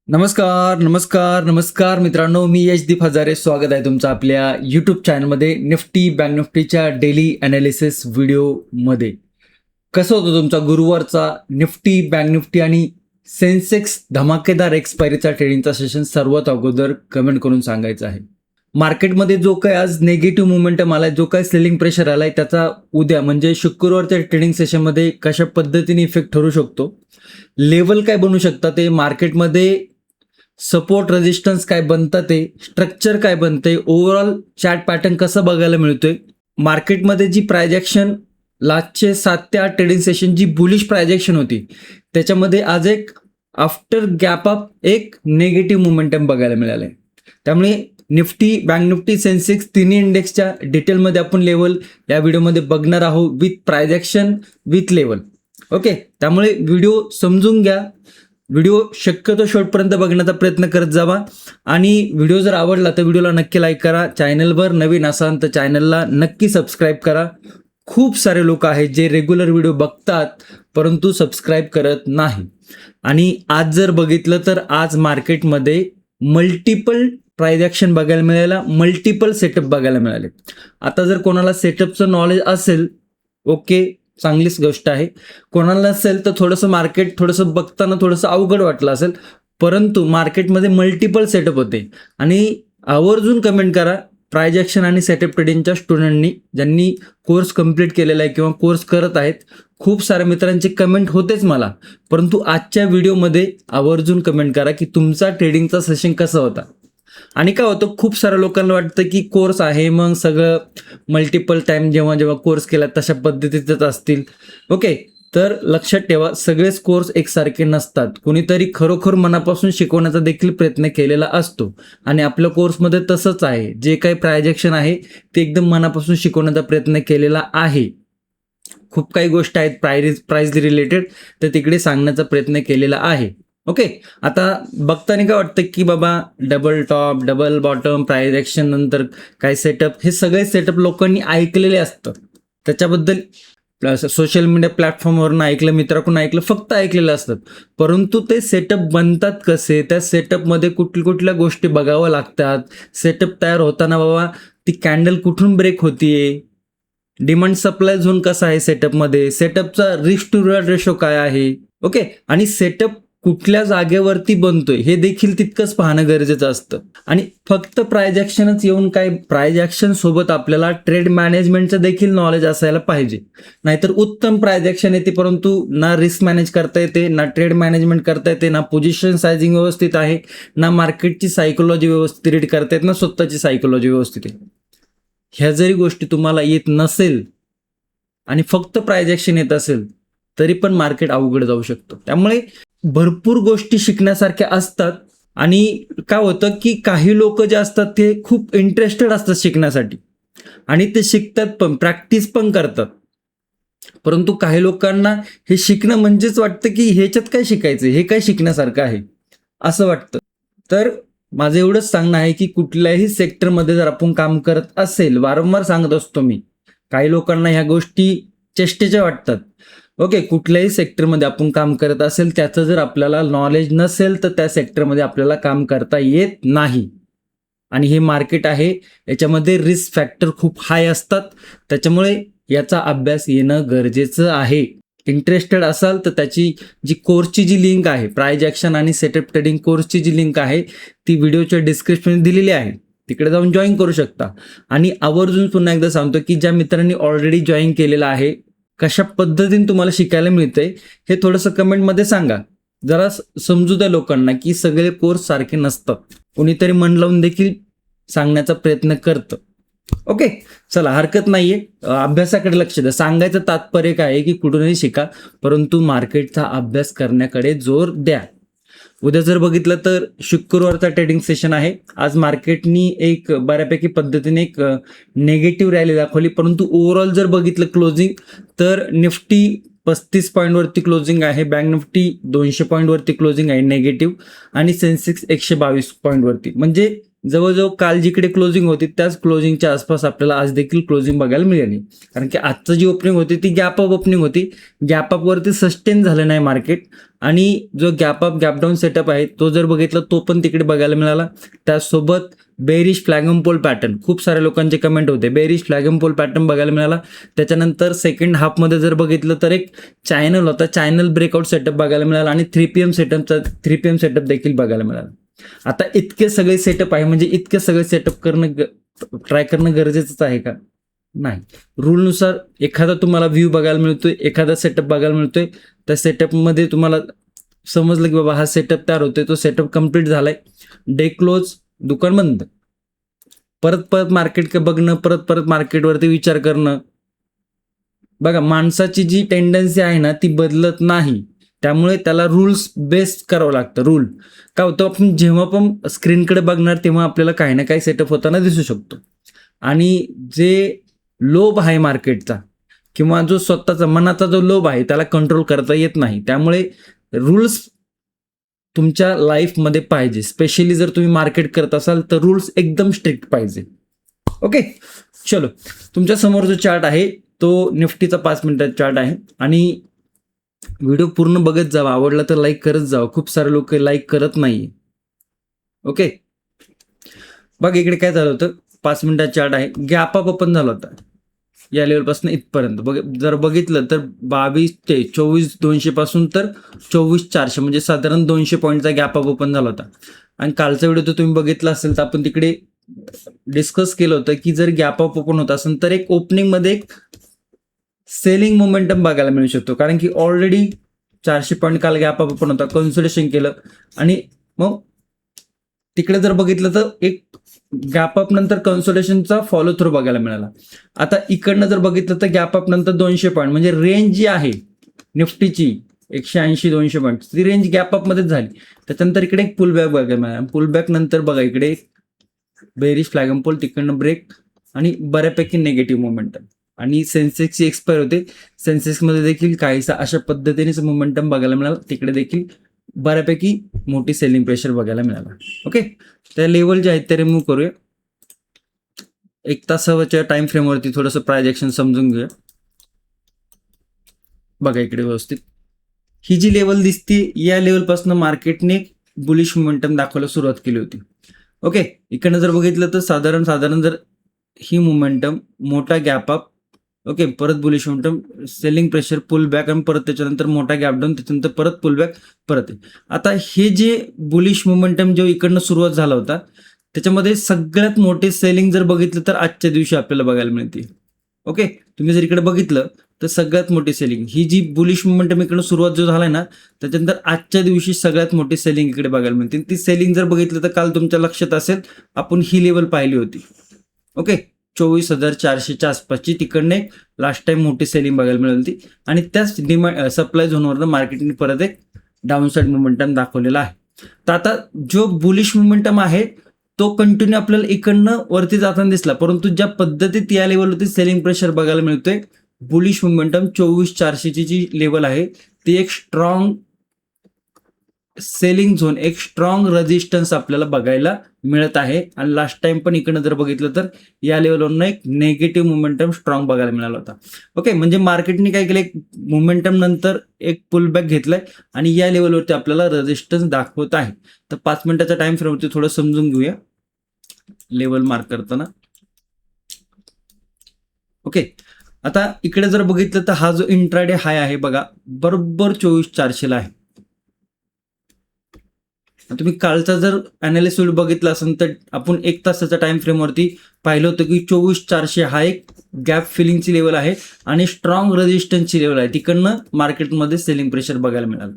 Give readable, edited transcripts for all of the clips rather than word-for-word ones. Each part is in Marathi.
नमस्कार नमस्कार नमस्कार मित्रांनो, मी यशदीप हजारे. स्वागत आहे तुमचं आपल्या यूट्यूब चॅनलमध्ये निफ्टी बँक निफ्टीच्या डेली ॲनालिसिस व्हिडिओमध्ये. कसं होतं तुमचा गुरुवारचा निफ्टी बँक निफ्टी आणि सेन्सेक्स धमाकेदार एक्सपायरीचा ट्रेडिंगचा सेशन सर्वात अगोदर कमेंट करून सांगायचं आहे. मार्केटमध्ये जो काही आज नेगेटिव्ह मोमेंटम आलाय, जो काही सेलिंग प्रेशर आलाय, त्याचा उद्या म्हणजे शुक्रवारच्या ट्रेडिंग सेशनमध्ये कशा पद्धतीने इफेक्ट ठरू शकतो, लेवल काय बनू शकतात, ते मार्केटमध्ये सपोर्ट रेजिस्टन्स काय बनतात, ते स्ट्रक्चर काय बनते, ओव्हरऑल चार्ट पॅटर्न कसं बघायला मिळतोय, मार्केटमध्ये जी प्रायजेक्शन लास्टचे 7 ते 8 ट्रेडिंग सेशन जी बुलिश प्रायजेक्शन होती, त्याच्यामध्ये आज एक आफ्टर गॅप अप एक नेगेटिव्ह मोमेंटम बघायला मिळालंय. त्यामुळे निफ्टी बँक निफ्टी सेन्सेक्स तिन्ही इंडेक्सच्या डिटेलमध्ये आपण लेवल या व्हिडिओमध्ये बघणार आहोत, विथ प्रायजेक्शन विथ लेवल. ओके, त्यामुळे व्हिडिओ समजून घ्या. व्हिडिओ शक्यतो शेवटपर्यंत बघण्याचा प्रयत्न करत जावा आणि व्हिडिओ जर आवडला तर व्हिडिओला नक्की लाईक करा. चॅनलवर नवीन असाल तर चॅनलला नक्की सबस्क्राईब करा. खूप सारे लोक आहेत जे रेग्युलर व्हिडिओ बघतात परंतु सबस्क्राईब करत नाही. आणि आज जर बघितलं तर आज मार्केटमध्ये मल्टिपल प्रायजेक्शन बघायला मिळाला, मल्टिपल सेटअप बघायला मिळाले. आता जर कोणाला सेटअपचं नॉलेज असेल, ओके, चांगलीच गोष्ट आहे. कोणाला नसेल तर थोडंसं मार्केट थोडंसं बघताना थोडंसं अवघड वाटलं असेल, परंतु मार्केटमध्ये मल्टिपल सेटअप होते. आणि आवर्जून कमेंट करा प्रायजेक्शन आणि सेटअप ट्रेडिंगच्या स्टुडंटनी, ज्यांनी कोर्स कंप्लीट केलेला आहे किंवा कोर्स करत आहेत. खूप साऱ्या मित्रांची कमेंट होतेच मला, परंतु आजच्या व्हिडिओमध्ये आवर्जून कमेंट करा की तुमचा ट्रेडिंगचा सेशन कसा होता. आणि काय होतं, खूप साऱ्या लोकांना वाटतं की कोर्स आहे मग सगळं मल्टिपल टाइम जेव्हा जेव्हा कोर्स केला तशा पद्धतीचंच असतील. ओके, तर लक्षात ठेवा, सगळेच कोर्स एकसारखे नसतात. कोणीतरी खरोखर मनापासून शिकवण्याचा देखील प्रयत्न केलेला असतो आणि आपल्या कोर्समध्ये तसंच आहे. जे काही प्रायजेक्शन आहे ते एकदम मनापासून शिकवण्याचा प्रयत्न केलेला आहे. खूप काही गोष्टी आहेत प्राइस रिलेटेड, तर तिकडे सांगण्याचा प्रयत्न केलेला आहे. ओके, आता बघताना काय वाटतं की बाबा डबल टॉप डबल बॉटम प्रायजेक्शन नंतर काय सेटअप, हे सगळे सेटअप लोकांनी ऐकलेले असतं. त्याच्याबद्दल सोशल मीडिया प्लॅटफॉर्मवरून ऐकलं, मित्राकडून ऐकलं, फक्त ऐकलेलं असतात. परंतु ते सेटअप बनतात कसे, त्या सेटअपमध्ये कुठल्या गोष्टी बघाव्या लागतात. सेटअप तयार होताना बाबा ती कॅन्डल कुठून ब्रेक होतीये, डिमांड सप्लाय झोन कसा आहे सेटअपमध्ये, सेटअपचा रिस्क टू रिवॉर्ड रेशो काय आहे. ओके, आणि सेटअप कुठल्या जागेवरती बनतोय हे देखील तितकंच पाहणं गरजेचं असतं. आणि फक्त प्रायजेक्शनच येऊन काय, प्रायजेक्शन सोबत आपल्याला ट्रेड मॅनेजमेंटचं देखील नॉलेज असायला पाहिजे. नाहीतर उत्तम प्रायजेक्शन येते परंतु ना रिस्क मॅनेज करता येते, ना ट्रेड मॅनेजमेंट करता येते, ना पोझिशन सायझिंग व्यवस्थित आहे, ना मार्केटची सायकोलॉजी व्यवस्थित रीड करता येत, ना स्वतःची सायकोलॉजी व्यवस्थित आहे. ह्या जरी गोष्टी तुम्हाला येत नसेल आणि फक्त प्रायजेक्शन येत असेल तरी पण मार्केट अवघड जाऊ शकतो. त्यामुळे भरपूर गोष्टी शिकण्यासारख्या असतात. आणि काय होतं की काही लोक जे असतात ते खूप इंटरेस्टेड असतात शिकण्यासाठी आणि ते शिकतात पण, प्रॅक्टिस पण करतात. परंतु काही लोकांना हे शिकणं म्हणजेच वाटतं की ह्याच्यात काय शिकायचं, हे काय शिकण्यासारखं आहे असं वाटतं. तर माझं एवढंच सांगणं आहे की कुठल्याही सेक्टरमध्ये जर आपण काम करत असेल, वारंवार सांगत असतो मी, काही लोकांना ह्या गोष्टी चेष्टेच्या वाटतात. ओके, कुठल्याही सेक्टरमध्ये आपण काम करत असेल, त्याचं जर आपल्याला नॉलेज नसेल तर त्या सेक्टरमध्ये आपल्याला काम करता येत नाही. आणि हे मार्केट आहे, याच्यामध्ये रिस्क फॅक्टर खूप हाय असतात. त्याच्यामुळे याचा अभ्यास येणं गरजेचं आहे. इंटरेस्टेड असाल तर त्याची जी कोर्सची जी लिंक आहे, प्रायजेक्शन आणि सेटअप ट्रेडिंग कोर्सची जी लिंक आहे ती व्हिडिओच्या डिस्क्रिप्शनमध्ये दिलेली आहे, तिकडे जाऊन जॉईन करू शकता. आणि आवर्जून पुन्हा एकदा सांगतो की ज्या मित्रांनी ऑलरेडी जॉईन केलेलं आहे, कशा पद्धतीने तुम्हाला शिकायला मिळतंय हे थोडंसं कमेंटमध्ये सांगा. जरा समजू द्या लोकांना की सगळे कोर्स सारखे नसतात, कोणीतरी मन लावून देखील सांगण्याचा प्रयत्न करतं. ओके, चला, हरकत नाहीये, अभ्यासाकडे लक्ष द्या. सांगायचं तात्पर्य काय आहे की कुठूनही शिका परंतु मार्केटचा अभ्यास करण्याकडे जोर द्या. उद्या जर बघितलं तर शुक्रवारचा ट्रेडिंग सेशन आहे. आज मार्केटनी एक बऱ्यापैकी पद्धतीने एक नेगेटिव्ह रॅली दाखवली, परंतु ओव्हरऑल जर बघितलं क्लोजिंग तर निफ्टी 35 पॉईंटवरती क्लोजिंग आहे, बँक निफ्टी 200 पॉईंटवरती क्लोजिंग आहे निगेटिव्ह, आणि सेन्सेक्स 122 पॉईंटवरती. म्हणजे जवळजवळ काल जिकडे क्लोजिंग होती त्याच क्लोजिंगच्या आसपास आपल्याला आज देखील क्लोजिंग बघायला मिळाली. कारण की आजचं जी ओपनिंग होती ती गॅप अप ओपनिंग होती. गॅप अपवरती सस्टेन झालं नाही मार्केट आणि जो gap up gap down setup आहे तो जर बघितला तो पण तिकडे बघायला मिळाला. त्यासोबत bearish flag and pole pattern, खूप साऱ्या लोकांचे कमेंट होते, bearish flag and pole pattern बघायला मिळाला. त्याच्यानंतर सेकंड हाफमध्ये जर बघितलं तर एक चॅनल होता, चॅनल ब्रेकआउट सेटअप बघायला मिळाला आणि 3 PM सेटअप देखील बघायला मिळाला. आता इतके सगळे सेटअप आहे म्हणजे इतके सगळे सेटअप करणं ट्राय करणं गरजेचंच आहे का? नाही. रूलनुसार एखादा तुम्हाला व्ह्यू बघायला मिळतोय, एखादा सेटअप बघायला मिळतोय, त्या सेटअपमध्ये तुम्हाला समजलं की बाबा हा सेटअप तयार होतोय, तो सेटअप कंप्लीट झालाय, डे क्लोज, दुकान बंद. परत परत मार्केट बघणं, परत परत मार्केटवरती विचार करणं. बघा, माणसाची जी टेंडन्सी आहे ना ती बदलत नाही. त्यामुळे त्याला रूल्स बेस्ड करावं लागतं. रूल काय होतं, आपण जेव्हा पण स्क्रीनकडे बघणार तेव्हा आपल्याला काही ना काही सेटअप होताना दिसू शकतो. आणि जे लोभ आहे मार्केटचा किंवा जो स्वतःचा मनाचा जो लोभ आहे त्याला कंट्रोल करता येत नाही. त्यामुळे रूल्स तुमच्या लाईफमध्ये पाहिजे. स्पेशली जर तुम्ही मार्केट करत असाल तर रूल्स एकदम स्ट्रिक्ट पाहिजे. ओके, चलो. तुमच्या समोर जो चार्ट आहे तो निफ्टीचा 5 मिनिटाचा चार्ट आहे आणि व्हिडिओ पूर्ण बघत जावा. आवडला तर लाईक करत जावा. खूप सारे लोक लाईक करत नाही. ओके, बघ इकडे काय झालं होतं, 5 मिनिटाचा चार्ट आहे, गॅप अप ओपन झाला होता या लेवलपासून इथपर्यंत. जर बघितलं तर 22 ते 24,200 पासून तर 24,400 म्हणजे साधारण 200 पॉईंटचा गॅप अप ओपन झाला होता. आणि कालचा व्हिडिओ तर तुम्ही बघितला असेल तर आपण तिकडे डिस्कस केलं होतं की जर गॅप अप ओपन होत असेल तर एक ओपनिंगमध्ये एक सेलिंग मोमेंटम बघायला मिळू शकतो. कारण की ऑलरेडी 400 पॉईंट काल गॅप अप ओपन होता, कन्सोलिडेशन केलं आणि मग तिकडे जर बघितलं तर एक गॅप अप नंतर कन्सोलिडेशनचा फॉलो थ्रू बघायला मिळाला. आता इकडनं जर बघितलं तर गॅप अप नंतर 200 पॉईंट म्हणजे रेंज जी आहे निफ्टीची 180-200 पॉईंट ती रेंज गॅप अप मध्येच झाली. त्याच्यानंतर इकडे एक पुल बॅक बघायला मिळाला. पुल बॅक नंतर बघा इकडे बेरिश फ्लॅग अँड पोल, तिकडनं ब्रेक आणि बऱ्यापैकी निगेटिव्ह मोमेंटम आणि सेन्सेक्सची एक्सपायर होते. सेन्सेक्समध्ये देखील काहीसा अशा पद्धतीनेच मोमेंटम बघायला मिळाला. तिकडे देखील बऱ्यापैकी मोठी सेलिंग प्रेशर बघायला मिळाला. ओके, त्या लेवल जे आहेत ते रिमूव्ह करूया. 1 तासाच्या टाइम फ्रेमवरती थोडंसं प्रायजेक्शन समजून घेऊया. बघा इकडे व्यवस्थित ही जी लेवल दिसते या लेवलपासून मार्केटने बुलिश मोमेंटम दाखवायला सुरुवात केली होती. ओके, इकडनं जर बघितलं तर साधारण जर ही मोमेंटम मोठा गॅप अप, ओके, परत bullish momentum, selling pressure, pull back आणि परत त्याच्यानंतर मोठा गॅप डाऊन, त्याच्यानंतर परत पुल बॅक, परत. आता हे जे बुलिश मोमेंटम जो इकडनं सुरुवात झाला होता त्याच्यामध्ये सगळ्यात मोठे सेलिंग जर बघितलं तर आजच्या दिवशी आपल्याला बघायला मिळते. ओके, तुम्ही जर इकडे बघितलं तर सगळ्यात मोठी सेलिंग ही जी बुलिश मोमेंटम इकडे सुरुवात जो झालाय ना त्याच्यानंतर आजच्या दिवशी सगळ्यात मोठी सेलिंग इकडे बघायला मिळते. ती सेलिंग जर बघितलं तर काल तुमच्या लक्षात असेल आपण ही लेवल पाहिली होती. ओके, 24,400च्या आसपासची तिकडने लास्ट टाइम मोठी सेलिंग बघायला मिळाली होती आणि त्याच डिमांड सप्लाय झोनवरनं मार्केटने परत एक डाऊन साईड मोमेंटम दाखवलेला आहे. तर आता जो बुलिश मोमेंटम आहे तो कंटिन्यू आपल्याला इकडनं वरती जाताना दिसला, परंतु ज्या पद्धतीत या लेवलवरती सेलिंग प्रेशर बघायला मिळतोय, बुलिश मोमेंटम 24,400ची जी लेवल आहे ती एक स्ट्रॉंग सेलिंग झोन, एक स्ट्रॉंग रेजिस्टन्स आपल्याला बघायला मिळत आहे. आणि लास्ट टाइम पण इकडनं जर बघितलं तर या लेवलवरून एक नेगेटिव्ह मोमेंटम स्ट्रॉंग बघायला मिळाला होता. ओके, म्हणजे मार्केटने काय केलं, एक मोमेंटम नंतर एक पुल बॅक घेतलाय आणि या लेवलवरती आपल्याला रेजिस्टन्स दाखवत आहे. तर 5 मिनिटाच्या टाइम फ्रेमवरती थोडं समजून घेऊया लेवल मार्क करताना. ओके, आता इकडे जर बघितलं तर हा जो इंट्राडे हाय आहे बघा बरोबर 24,400 आहे. तुम्ही कालचा जर अनालिसिस बघितला असेल तर आपण 1 तासाच्या टाइम फ्रेमवरती पाहिलं होतं की 24,400 हा एक गॅप फिलिंगची लेवल आहे आणि स्ट्रॉंग रेजिस्टन्सची लेवल आहे. तिकडनं मार्केटमध्ये सेलिंग प्रेशर बघायला मिळालं.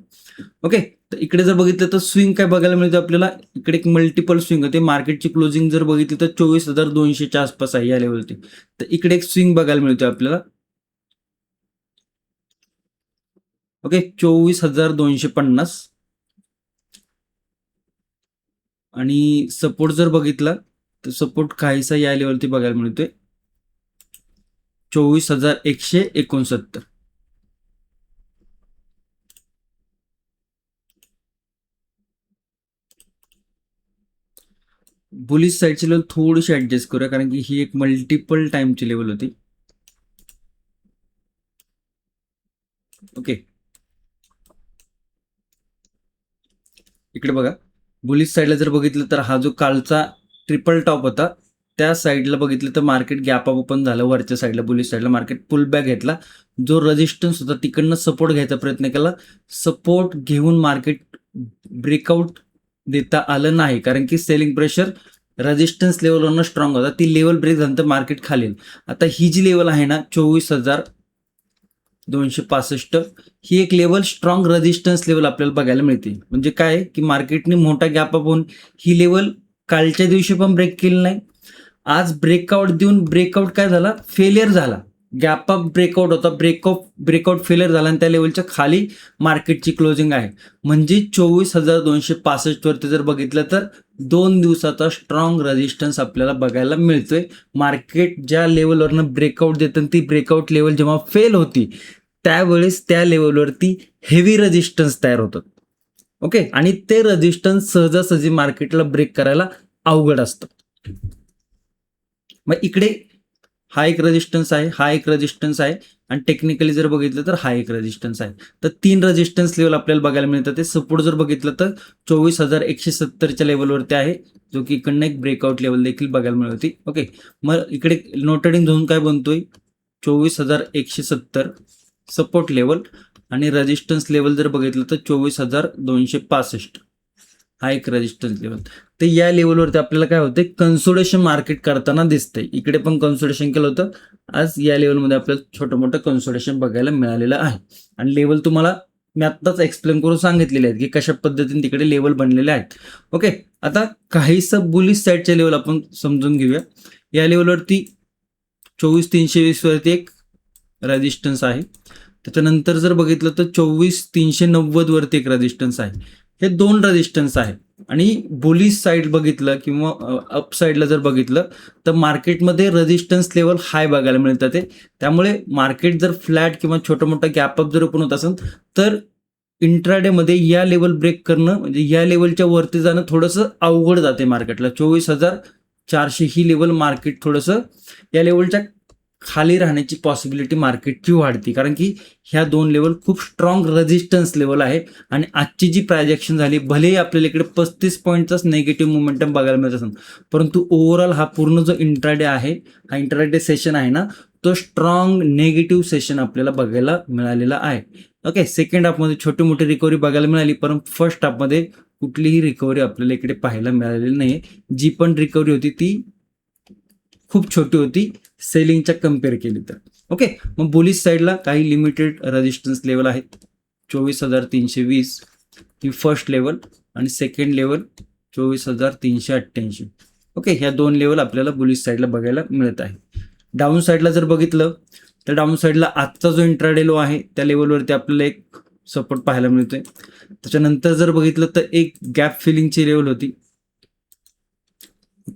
ओके, तर इकडे जर बघितलं तर स्विंग काय बघायला मिळतं आपल्याला, इकडे एक मल्टिपल स्विंग होते. मार्केटची क्लोजिंग जर बघितली तर 24,200च्या आसपास आहे या लेवलची. तर इकडे एक स्विंग बघायला मिळते आपल्याला. ओके, 24,250 आणि सपोर्ट जर बघितला तर सपोर्ट काहीसा या लेवलती बघायला मिळतोय 24,169. बुलिश साईडची लेवल थोडीशी ऍडजस्ट करूया, कारण की ही एक मल्टिपल टाइमची लेवल होती. ओके, इकडे बघा, बुलिश साईडला जर बघितलं तर हा जो कालचा ट्रिपल टॉप होता त्या साईडला बघितलं तर मार्केट गॅप अप ओपन झालं. वरच्या साईडला बुलिश साईडला मार्केट पुल बॅक घेतला. जो रेजिस्टन्स होता तिकडनं सपोर्ट घ्यायचा प्रयत्न केला. सपोर्ट घेऊन मार्केट ब्रेकआउट देता आलं नाही, कारण की सेलिंग प्रेशर रेजिस्टन्स लेवलवरनं स्ट्रॉंग होता. ती लेवल ब्रेक झाल्यानंतर मार्केट खाली. आता ही जी लेवल आहे ना 24,265, ही एक लेवल स्ट्रॉंग रेजिस्टन्स लेवल आपल्याला बघायला मिळते. म्हणजे काय की मार्केटने मोठा गॅप अप होऊन ही लेवल कालच्या दिवशी पण ब्रेक केली नाही. आज ब्रेकआउट देऊन ब्रेकआउट काय झाला, फेलियर झाला. गॅप अप ब्रेकआउट होता, ब्रेकआउट फेलियर झाला आणि त्या लेवलच्या खाली मार्केटची क्लोजिंग आहे. म्हणजे 24,265 वरती जर बघितलं तर 2 दिवसाचा स्ट्रॉंग रेजिस्टन्स आपल्याला बघायला मिळतोय. मार्केट ज्या लेवलवरनं ब्रेकआउट देतं ती ब्रेकआउट लेवल जेव्हा फेल होती त्यावेळेस त्या लेवलवरती हेवी रेजिस्टन्स तयार होतात. ओके, आणि ते रेजिस्टन्स सहजासहजी मार्केटला ब्रेक करायला अवघड असतं. मग इकडे हा एक रेजिस्टन्स आहे, हा एक रेजिस्टन्स आहे, आणि टेक्निकली जर बघितलं तर हा एक रेजिस्टन्स आहे. तर 3 रेजिस्टन्स लेवल आपल्याला बघायला मिळतात. ते सपोर्ट जर बघितलं तर 24,170च्या लेवलवरती आहे, जो की इकडनं एक ब्रेकआउट लेवल देखील बघायला मिळत होती. ओके, मग इकडे नोटेडिंग झोन काय बनतोय, 24,170 सपोर्ट लेवल, आणि रेजिस्टन्स लेवल जर बघितलं तर 24,265 हा एक रेजिस्टन्स लेवल. तर या लेवलवरती आपल्याला काय होते, कन्सोलिडेशन मार्केट करताना दिसतंय. इकडे पण कन्सोलिडेशन केलं होतं. आज या लेवलमध्ये आपल्याला छोटं मोठं कन्सोलिडेशन बघायला मिळालेलं आहे. आणि लेवल तुम्हाला मी आत्ताच एक्सप्लेन करून सांगितलेले आहेत की कशा पद्धतीने तिकडे लेवल बनलेले आहेत. ओके, आता काहीसं बुलिश साईडच्या लेवल आपण समजून घेऊया. या लेवलवरती 24,320 वरती एक रेजिस्टन्स आहे. त्याच्यानंतर जर बघितलं तर 24,390 वरती एक रेजिस्टन्स आहे. हे 2 रेजिस्टन्स आहे. आणि बुलिश साईड बघितलं किंवा अप साईडला जर बघितलं तर मार्केटमध्ये रेजिस्टन्स लेवल हाय बघायला मिळतात. त्यामुळे मार्केट जर फ्लॅट किंवा छोटं मोठं गॅप अप जर ओपन होत असेल तर इंट्राडेमध्ये या लेवल ब्रेक करणं, म्हणजे या लेवलच्या वरती जाणं थोडंसं अवघड जाते मार्केटला. 24,400 ही लेवल मार्केट थोडंसं या लेवलच्या खाली राहण्याची पॉसिबिलिटी मार्केटची वाढते, कारण की ह्या 2 लेवल खूप स्ट्रॉंग रेजिस्टन्स लेवल आहे. आणि आजची जी प्रायजेक्शन झाली, भलेही आपल्याला इकडे 35 पॉईंटचाच नेगेटिव्ह मोमेंटम बघायला मिळत असेल, परंतु ओव्हरऑल हा पूर्ण जो इंट्राडे आहे, हा इंट्राडे सेशन आहे ना, तो स्ट्रॉंग नेगेटिव्ह सेशन आपल्याला बघायला मिळालेला आहे. ओके, सेकंड हाफमध्ये छोटी मोठी रिकव्हरी बघायला मिळाली, परंतु फर्स्ट हाफमध्ये कुठलीही रिकव्हरी आपल्याला इकडे पाहायला मिळालेली नाही. जी पण रिकव्हरी होती ती खूप छोटी होती सेलिंगच्या कम्पेअर केली तर. ओके, मग बुलिश साईडला काही लिमिटेड रेजिस्टन्स लेवल आहेत. 24,320 ही फर्स्ट लेवल, आणि सेकंड लेवल 24,388. ओके, ह्या 2 लेवल आपल्याला बुलिश साईडला बघायला मिळत आहे. डाऊन साईडला जर बघितलं तर डाऊन साईडला आजचा जो इंट्राडे लो आहे त्या लेवलवरती आपल्याला एक सपोर्ट पाहायला मिळतोय. त्याच्यानंतर जर बघितलं तर एक गॅप फिलिंगची लेवल होती.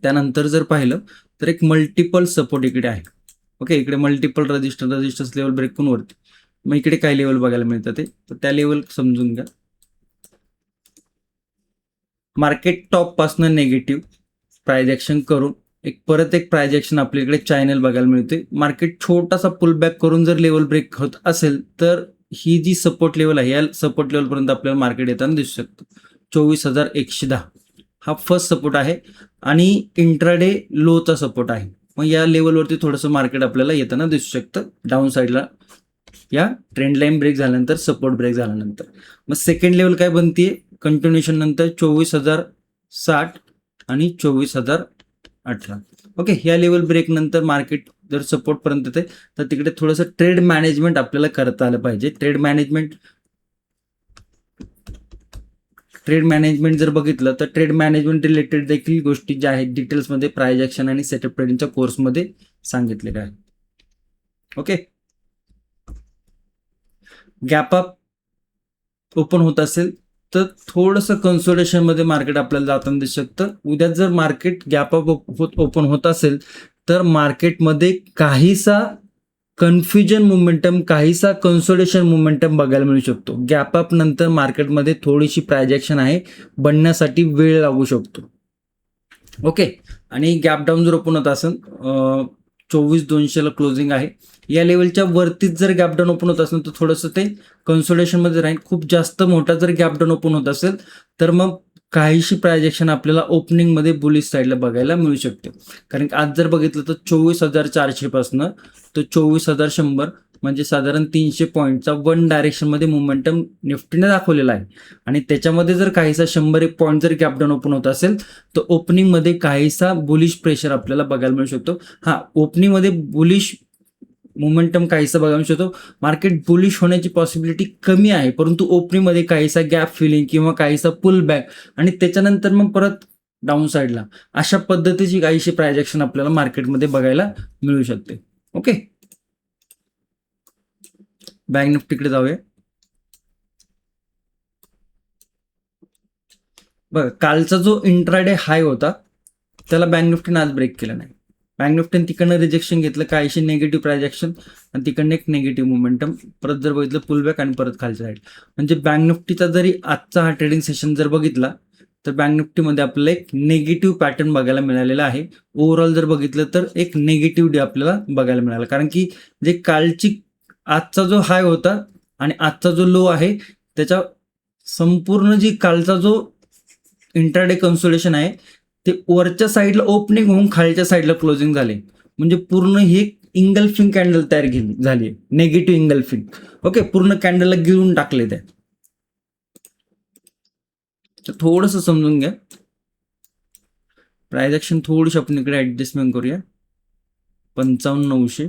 त्यानंतर जर पाहिलं तर एक मल्टिपल सपोर्ट इकडे आहे. ओके, इकडे मल्टिपल रेजिस्टन्स लेवल ब्रेक करून वरती. मग इकडे काय लेवल बघायला मिळतात तर त्या लेवल समजून घ्या. मार्केट टॉप पासून निगेटिव्ह प्रायजेक्शन करून परत एक प्रायजेक्शन आपल्याकडे चॅनल बघायला मिळते. मार्केट छोटासा पुल बॅक करून जर लेवल ब्रेक होत असेल तर ही जी सपोर्ट लेवल आहे या सपोर्ट लेवलपर्यंत आपल्याला मार्केट येताना दिसू शकतं. 24,110 हा फर्स्ट सपोर्ट आहे, आणि इंट्राडे लोचा सपोर्ट आहे. मग या लेवलवरती थोडंसं मार्केट आपल्याला येताना दिसू शकतं डाऊन साईडला, या ट्रेंड लाईन ब्रेक झाल्यानंतर, सपोर्ट ब्रेक झाल्यानंतर. मग सेकंड लेवल काय बनते, कंटिन्युएशन नंतर 24,060 आणि 24,018. ओके, ह्या लेवल ब्रेक नंतर मार्केट जर सपोर्ट पर्यंत येते तर तिकडे थोडंसं ट्रेड मॅनेजमेंट आपल्याला करता आलं पाहिजे. ट्रेड मॅनेजमेंट जर बघितलं तर ट्रेड मॅनेजमेंट रिलेटेड देखील गोष्टी ज्या आहेत डिटेल्समध्ये प्रायजेक्शन आणि सेटअप ट्रेडिंगच्या कोर्समध्ये सांगितलेल्या आहेत. ओके, गॅप अप ओपन होत असेल तर थोडंसं कन्सोलिडेशनमध्ये मार्केट आपल्याला जाताना दिसू शकतं. उद्या जर मार्केट गॅप अप ओपन होत असेल तर मार्केटमध्ये काहीसा कन्फ्युजन मोमेंटम, काहीसा कन्सोलिडेशन मोमेंटम बघायला मिळू शकतो. गॅप अप नंतर मार्केटमध्ये थोडीशी प्रायजेक्शन आहे बनण्यासाठी वेळ लागू शकतो. ओके. आणि गॅप डाऊन जर ओपन होत असेल 24,200ला क्लोजिंग आहे. या लेवलच्या वरतीच जर गॅप डाऊन ओपन होत असेल तर थोडंसं ते कन्सोलिडेशनमध्ये राहील. खूप जास्त मोठा जर गॅप डाऊन ओपन होत असेल तर मग काहीशी प्रायजेक्शन आपल्याला ओपनिंगमध्ये बुलिश साईडला बघायला मिळू शकते. कारण की आज जर बघितलं तर 24,400 पासनं तर 24,100 म्हणजे साधारण 300 पॉईंटचा वन डायरेक्शनमध्ये मोमेंटम निफ्टीने दाखवलेला आहे. आणि त्याच्यामध्ये जर काहीसा 100-1 पॉईंट जर गॅप डाऊन ओपन होत असेल तर ओपनिंगमध्ये काहीसा बुलिश प्रेशर आपल्याला बघायला मिळू शकतो. ओपनिंगमध्ये बुलिश मोमेंटम काहीसा बघायला मिळू शकतो. मार्केट बुलिश होण्याची पॉसिबिलिटी कमी आहे, परंतु ओपनिंगमध्ये काहीसा गॅप फिलिंग किंवा काहीसा पुल बॅक आणि त्याच्यानंतर मग परत डाऊन साईडला अशा पद्धतीची काहीशी प्रायजेक्शन आपल्याला मार्केटमध्ये बघायला मिळू शकते. ओके. बँक निफ्टीकडे जाऊया. बघा, कालचा जो इंट्राडे हाय होता त्याला बँक निफ्टीने आज ब्रेक केला नाही. बँक निफ्टीने तिकडनं रिजेक्शन घेतलं, काहीशी निगेटिव्ह प्रायजेक्शन आणि तिकडनं एक निगेटिव्ह मोमेंटम, परत जर बघितलं पुलबॅक आणि परत खालच्या साईड. म्हणजे बँक निफ्टीचा जरी आजचा हा ट्रेडिंग सेशन जर बघितला तर बँक निफ्टीमध्ये आपल्याला एक निगेटिव्ह पॅटर्न बघायला मिळालेला आहे. ओव्हरऑल जर बघितलं तर एक निगेटिव्ह डे आपल्याला बघायला मिळाला. कारण की जे कालची आजचा जो हाय होता आणि आजचा जो लो आहे त्याच्या संपूर्ण जी कालचा जो इंट्राडे कन्सोलेशन आहे ते वरच्या साईडला ओपनिंग होऊन खालच्या साईडला क्लोजिंग झाले. म्हणजे पूर्ण ही इंगल्फिंग कॅन्डल तयार झाली, निगेटिव्ह इंगल्फिंग. ओके, पूर्ण कॅन्डलला गिळून टाकले ते. तर थोडंसं समजून घ्या. प्रायजेक्शन थोडीशी आपण इकडे ऍडजस्टमेंट करूया. 55,900.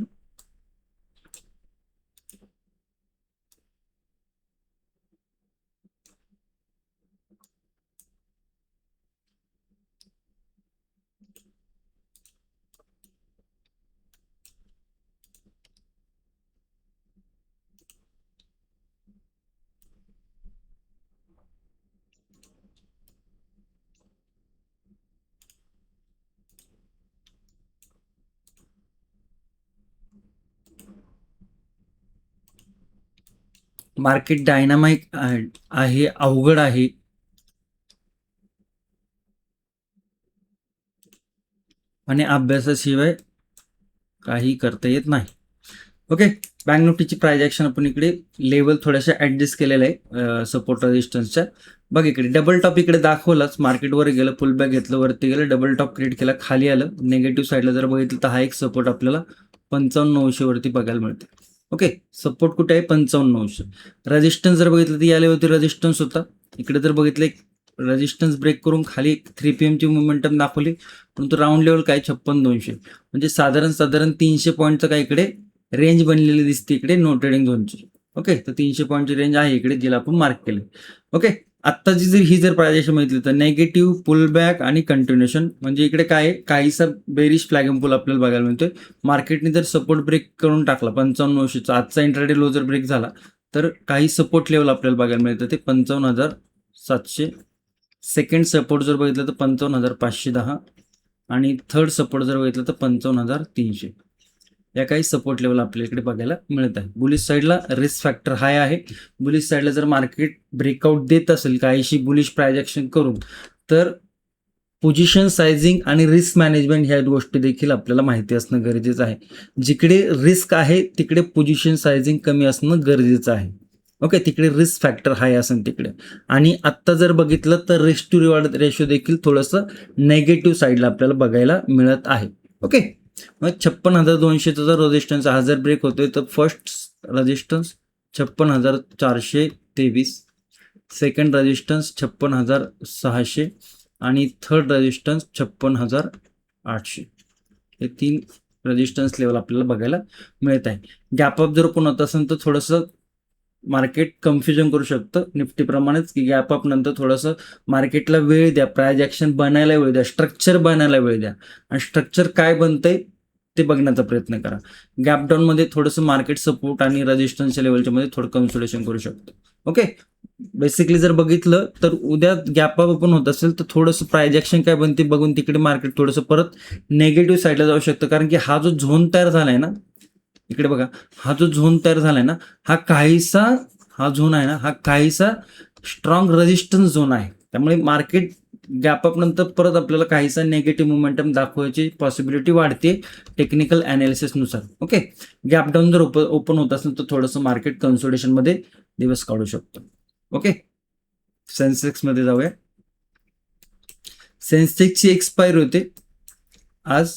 मार्केट डायनामिक आहे, अवघड आहे. आणि अभ्यासाशिवाय काही करता येत नाही. ओके. बँक निफ्टीची प्रायजेक्शन आपण इकडे लेवल थोड्याशा ऍडजस्ट केलेलं आहे सपोर्ट रेजिस्टन्सच्या. बघ इकडे डबल टॉप इकडे दाखवलाच, मार्केटवर गेलं, पुलबॅक घेतलं, वरती गेलं, डबल टॉप क्रिएट केला, खाली आलं. निगेटिव्ह साईडला जर बघितलं तर हा एक सपोर्ट आपल्याला 55,900 वरती बघायला मिळते. ओके, सपोर्ट कुठे आहे? 55,900. रेजिस्टन्स जर बघितलं तर या लेवलवरती रेजिस्टन्स होता. इकडे जर बघितलं एक रेजिस्टन्स ब्रेक करून खाली 3 PM ची मोमेंटम दाखवली, परंतु राऊंड लेवल काय 56,200. म्हणजे साधारण 300 पॉईंटचं काय इकडे रेंज बनलेली दिसते इकडे नो ट्रेडिंग झोनची. ओके, तर 300 पॉईंटची रेंज आहे इकडे, जिला आपण मार्क केले. ओके, आत्ताची जर प्रायजेक्शन माहिती तर नेगेटिव्ह पुल बॅक आणि कंटिन्युएशन. म्हणजे इकडे काय आहे, काहीसा बेरिश फ्लॅग एम्प पुल आपल्याला बघायला मिळतोय. मार्केटने जर सपोर्ट ब्रेक करून टाकला 55,900चा, आजचा इंट्राडे लो जर ब्रेक झाला तर काही सपोर्ट लेवल आपल्याला बघायला मिळतं ते 55,700. सेकंड सपोर्ट जर बघितलं तर 55,510 आणि थर्ड सपोर्ट जर बघितलं तर 55,300. या काही सपोर्ट लेवल आपल्या इकडे बघायला मिळत आहे. बुलिश साईडला रिस्क फॅक्टर हाय आहे. बुलिश साईडला जर मार्केट ब्रेकआउट देत असेल काहीशी बुलिश प्रायजेक्शन करून तर पोझिशन सायझिंग आणि रिस्क मॅनेजमेंट ह्या गोष्टी देखील आपल्याला माहिती असणं गरजेचं आहे. जिकडे रिस्क आहे तिकडे पोझिशन सायझिंग कमी असणं गरजेचं आहे. ओके, तिकडे रिस्क फॅक्टर हाय असेल तिकडे. आणि आत्ता जर बघितलं तर रिस्क टू रिवॉर्ड रेशो देखील थोडंसं नेगेटिव्ह साईडला आपल्याला बघायला मिळत आहे. ओके, मग 56,200चा जर रेजिस्टन्स हा जर ब्रेक होतोय तर फर्स्ट रेजिस्टन्स 56,423, सेकंड रेजिस्टन्स 56,600 आणि थर्ड रेजिस्टन्स 56,800. हे 3 रेजिस्टन्स लेवल आपल्याला बघायला मिळत आहे. गॅप अप जर पण होत असेल तर थोडंसं मार्केट कन्फ्युजन करू शकतं निफ्टीप्रमाणेच, की गॅप अप नंतर थोडंसं मार्केटला वेळ द्या, प्रायजेक्शन बनायला वेळ द्या, स्ट्रक्चर बनायला वेळ द्या. आणि स्ट्रक्चर काय बनतंय ते बघण्याचा प्रयत्न करा. गॅप डाऊनमध्ये थोडंसं मार्केट सपोर्ट आणि रेजिस्टन्सच्या लेवलच्या मध्ये थोडं कन्सोलेशन करू शकतो. ओके, बेसिकली जर बघितलं तर उद्या गॅप अप पण होत असेल तर थोडंसं प्रायजेक्शन काय बनते बघून तिकडे मार्केट थोडंसं परत नेगेटिव्ह साईडला जाऊ शकतं. कारण की हा जो झोन तयार झालाय ना, इकडे बघा, हा जो झोन तयार झालाय ना, हा झोन आहे ना, हा काहीसा स्ट्रॉंग रेजिस्टन्स झोन आहे. त्यामुळे मार्केट गॅप अप नंतर परत आपल्याला काहीसा नेगेटिव्ह मोमेंटम दाखवायची पॉसिबिलिटी वाढते टेक्निकल नुसार. ओके, गॅप डाऊन जर ओपन होत असेल तर थोडंसं मार्केट कन्सोलिडेशन मध्ये दिवस काढू शकतो. ओके, सेन्सेक्स मध्ये जाऊया. सेन्सेक्सची एक्सपायर होते आज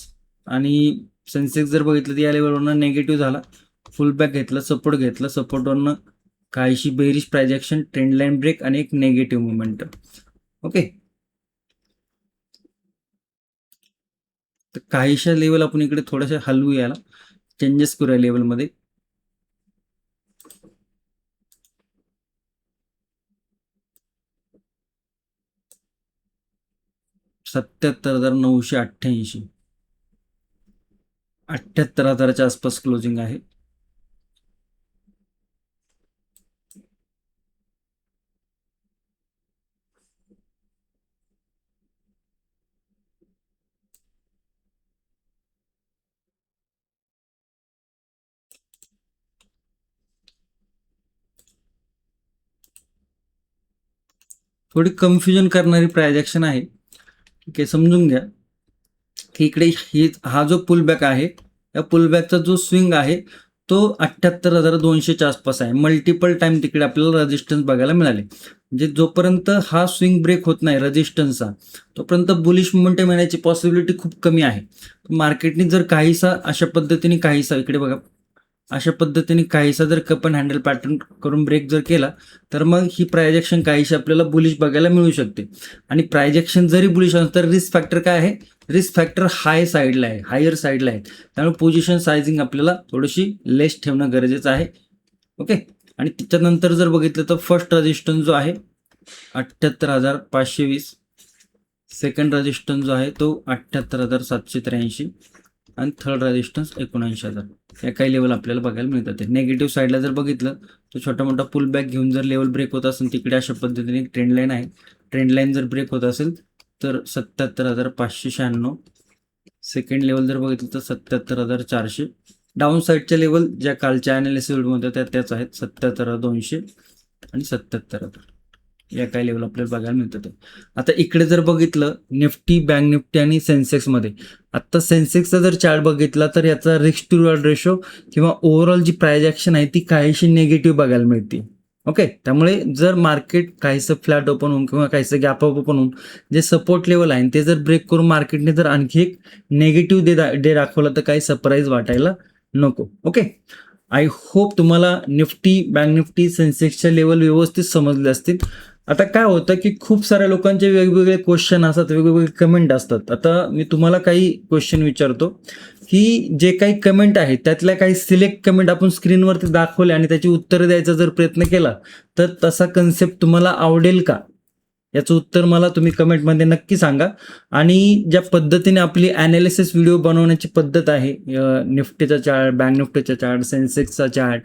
आणि सेन्सेक्स जर बघितलं तर या लेवलवरनं नेगेटिव्ह झाला, फुल बॅक घेतला, सपोर्ट घेतला, सपोर्टवरनं काहीशी bearish price action, trend line break आणि एक नेगेटिव्ह मोमेंटम. ओके, तर काहीशा लेवल आपण इकडे थोड्याशा हलवू, याला चेंजेस करूया लेवलमध्ये. $77,988, 78,000च्या आसपास क्लोजिंग आहे. थोडी कन्फ्युजन करणारी प्राइस ऍक्शन आहे. ठीक आहे, समजून घ्या की इकडे हा जो पुलबॅक आहे, या पुलबॅकचा जो स्विंग आहे तो 78,200च्या आसपास आहे. मल्टिपल टाइम तिकडे आपल्याला रेजिस्टन्स बघायला मिळाले. म्हणजे जोपर्यंत हा स्विंग ब्रेक होत नाही रेजिस्टन्सचा, तोपर्यंत बुलिश मोमेंटम येण्याची पॉसिबिलिटी खूप कमी आहे. मार्केटने जर काहीसा अशा पद्धतीने काहीसा इकडे बघा, अशा पद्धतीने काहीसा जर कप अँड हँडल पॅटर्न करून ब्रेक जर केला तर मग ही प्राइस ऍक्शन काहीशी आपल्याला बुलिश बघायला मिळू शकते. आणि प्राइस ऍक्शन जरी बुलिश असेल तर रिस्क फॅक्टर काय आहे, रिस्क फॅक्टर हाय साईडला आहे, हायर साईडला आहे. त्यामुळे पोझिशन सायझिंग आपल्याला थोडीशी लेस ठेवणं गरजेचं आहे. ओके, आणि त्याच्यानंतर जर बघितलं तर फर्स्ट रेजिस्टन्स जो आहे 78,520, सेकंड रेजिस्टन्स जो आहे तो 78,783 आणि थर्ड रेजिस्टन्स 79,000. या काही लेवल आपल्याला बघायला मिळतात. नेगेटिव्ह साईडला जर बघितलं तर छोटा मोठा पुल बॅक घेऊन जर लेवल ब्रेक होत असेल तिकडे अशा पद्धतीने ट्रेंड लाईन आहे. ट्रेंड लाईन जर ब्रेक होत असेल तर 77,596. सेकंड लेवल जर बघितलं तर 77,400. डाऊन साईडच्या लेवल ज्या कालच्या अनालिसिस व्हिडिओमध्ये त्याच आहेत 77,200 आणि 77,000. या काही लेवल आपल्याला बघायला मिळतात. आता इकडे जर बघितलं निफ्टी, बँक निफ्टी आणि सेन्सेक्समध्ये, आता सेन्सेक्सचा जर चार्ट बघितला तर याचा रिस्क टू रिवॉर्ड रेशो किंवा ओव्हरऑल जी प्राइस ऍक्शन आहे ती काहीशी निगेटिव्ह बघायला मिळते. ओके, त्यामुळे जर मार्केट काहीसं फ्लॅट ओपन होऊन किंवा काहीसं गॅप अप ओपन होऊन जे सपोर्ट लेवल आहे ते जर ब्रेक करून मार्केटने जर आणखी एक नेगेटिव्ह डे दाखवला तर काही सरप्राईज वाटायला नको. ओके, आय होप तुम्हाला निफ्टी, बँक निफ्टी, सेन्सेक्सच्या लेवल व्यवस्थित समजले असतील. आता काय होतं की खूप साऱ्या लोकांचे वेगवेगळे क्वेश्चन असतात, वेगवेगळे कमेंट असतात. आता मी तुम्हाला काही क्वेश्चन विचारतो की जे काही कमेंट आहेत त्यातल्या काही सिलेक्ट कमेंट आपण स्क्रीनवरती दाखवले आणि त्याची उत्तरं द्यायचा जर प्रयत्न केला तर तसा कन्सेप्ट तुम्हाला आवडेल का, याचं उत्तर मला तुम्ही कमेंटमध्ये नक्की सांगा. आणि ज्या पद्धतीने आपली ॲनालिसिस व्हिडिओ बनवण्याची पद्धत आहे, निफ्टीचा चार्ट, बँक निफ्टीचा चार्ट, सेन्सेक्सचा chart,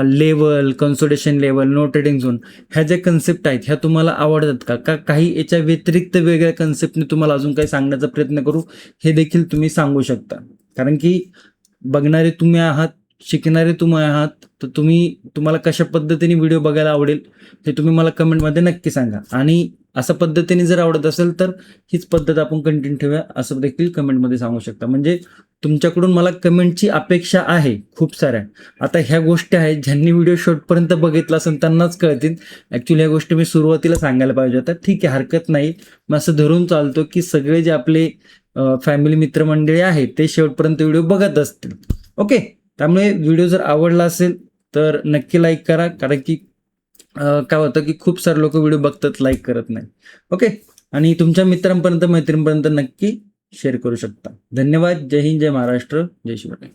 level, consolidation level, no trading zone, ह्या ज्या कन्सेप्ट आहेत ह्या तुम्हाला आवडतात का काही याच्या व्यतिरिक्त वेगळ्या कन्सेप्टने तुम्हाला अजून काही सांगण्याचा प्रयत्न करू, हे देखील तुम्ही सांगू शकता. कारण की बघणारे तुम्ही आहात, शिकणारे तुम्ही आहात, तर तुम्हाला कशा पद्धतीने व्हिडिओ बघायला आवडेल हे तुम्ही मला कमेंटमध्ये नक्की सांगा. आणि अशा पद्धतीने जर आवडत असेल तर हीच पद्धत आपण कंटिन्यू ठेवूया असं देखील कमेंटमध्ये सांगू शकता. म्हणजे तुमच्याकडून मला कमेंटची अपेक्षा आहे खूप साऱ्या. आता ह्या गोष्टी आहेत ज्यांनी व्हिडिओ शेवटपर्यंत बघितला असेल त्यांनाच कळतील. ॲक्च्युली ह्या गोष्टी मी सुरुवातीला सांगायला पाहिजे होत्या. ठीक आहे, हरकत नाही. मग असं धरून चालतो की सगळे जे आपले फॅमिली मित्रमंडळी आहेत ते शेवटपर्यंत व्हिडिओ बघत असतील. ओके, त्यामुळे व्हिडिओ जर आवडला असेल तर नक्की लाईक करा. कारण की काय होतं की खूप सारे लोक व्हिडिओ बघतात, लाईक करत नाही. ओके, आणि तुमच्या मित्रांपर्यंत, मैत्रिणींपर्यंत नक्की शेअर करू शकता. धन्यवाद. जय हिंद, जय महाराष्ट्र, जय शिवराय.